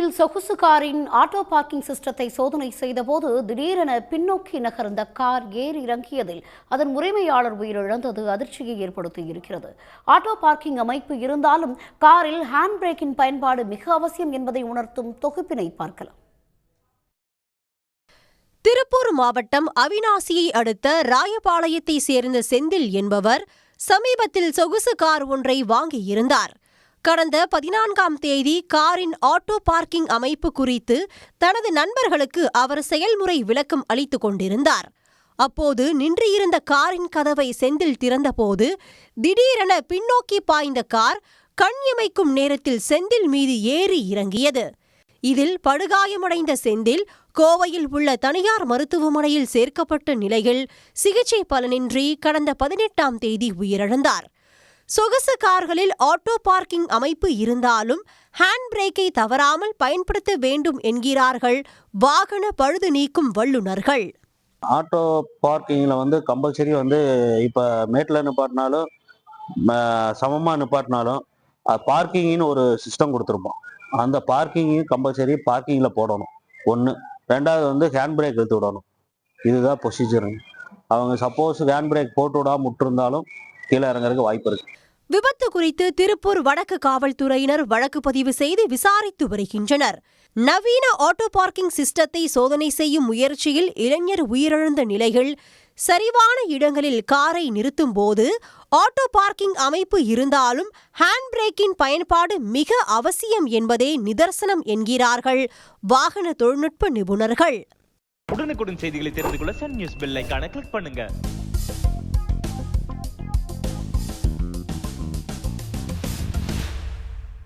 சமீபத்தில் சொகுசு காரின் ஆட்டோ பார்க்கிங் சிஸ்டத்தை சோதனை செய்தபோது திடீரென பின்னோக்கி நகர்ந்த கார் ஏறி இறங்கியதில் அதன் உரிமையாளர் உயிரிழந்தது அதிர்ச்சியை ஏற்படுத்தியிருக்கிறது. ஆட்டோ பார்க்கிங் அமைப்பு இருந்தாலும் காரில் ஹேண்ட் பிரேக்கின் பயன்பாடு மிக அவசியம் என்பதை உணர்த்தும் தொகுப்பினை பார்க்கலாம். திருப்பூர் மாவட்டம் அவிநாசியை அடுத்த ராயபாளையத்தை சேர்ந்த செந்தில் என்பவர் சமீபத்தில் சொகுசு கார் ஒன்றை வாங்கியிருந்தார். கடந்த 14ஆம் தேதி காரின் ஆட்டோ பார்க்கிங் அமைப்பு குறித்து தனது நண்பர்களுக்கு அவர் செயல்முறை விளக்கம் அளித்துக் கொண்டிருந்தார். அப்போது நின்றிருந்த காரின் கதவை செந்தில் திறந்தபோது திடீரென பின்னோக்கி பாய்ந்த கார் கண் இமைக்கும் நேரத்தில் செந்தில் மீது ஏறி இறங்கியது. இதில் படுகாயமடைந்த செந்தில் கோவையில் உள்ள தனியார் மருத்துவமனையில் சேர்க்கப்பட்ட நிலையில் சிகிச்சை பலனின்றி கடந்த 18ஆம் தேதி உயிரிழந்தார். சொகுசு கார்களில் ஆட்டோ பார்க்கிங் அமைப்பு இருந்தாலும் ஹேண்ட் பிரேக்கை தவறாமல் பயன்படுத்த வேண்டும் என்கிறார்கள் வாகன பழுது நீக்கும் வல்லுநர்கள். ஆட்டோ பார்க்கிங்கில் கம்பல்சரி இப்போ மேட்டில் நிப்பாட்டினாலும் சமமாக நிப்பாட்டினாலும் பார்க்கிங்னு ஒரு சிஸ்டம் கொடுத்துருப்போம். அந்த பார்க்கிங்கையும் கம்பல்சரி பார்க்கிங்கில் போடணும். ஒன்று. ரெண்டாவது ஹேண்ட் பிரேக் எடுத்து விடணும். இதுதான் ப்ரொசீஜர். அவங்க சப்போஸ் ஹேண்ட் பிரேக் போட்டு விடாம விட்டுருந்தாலும் கீழே இறங்குறதுக்கு வாய்ப்பு இருக்கு. விபத்து குறித்து திருப்பூர் வடக்கு காவல்துறையினர் வழக்கு பதிவு செய்து விசாரித்து வருகின்றனர். நவீன ஆட்டோ பார்க்கிங் சிஸ்டத்தை சோதனை செய்யும் முயற்சியில் இளைஞர் உயிரிழந்த நிலையில் சரிவான இடங்களில் காரை நிறுத்தும் போது ஆட்டோ பார்க்கிங் அமைப்பு இருந்தாலும் ஹேண்ட் பிரேக்கின் பயன்பாடு மிக அவசியம் என்பதே நிதர்சனம் என்கிறார்கள் வாகன தொழில்நுட்ப நிபுணர்கள். உடனுக்குடன் செய்திகளை தெரிந்து கொள்ள சன் நியூஸ் பெல் ஐகானை கிளிக் பண்ணுங்க.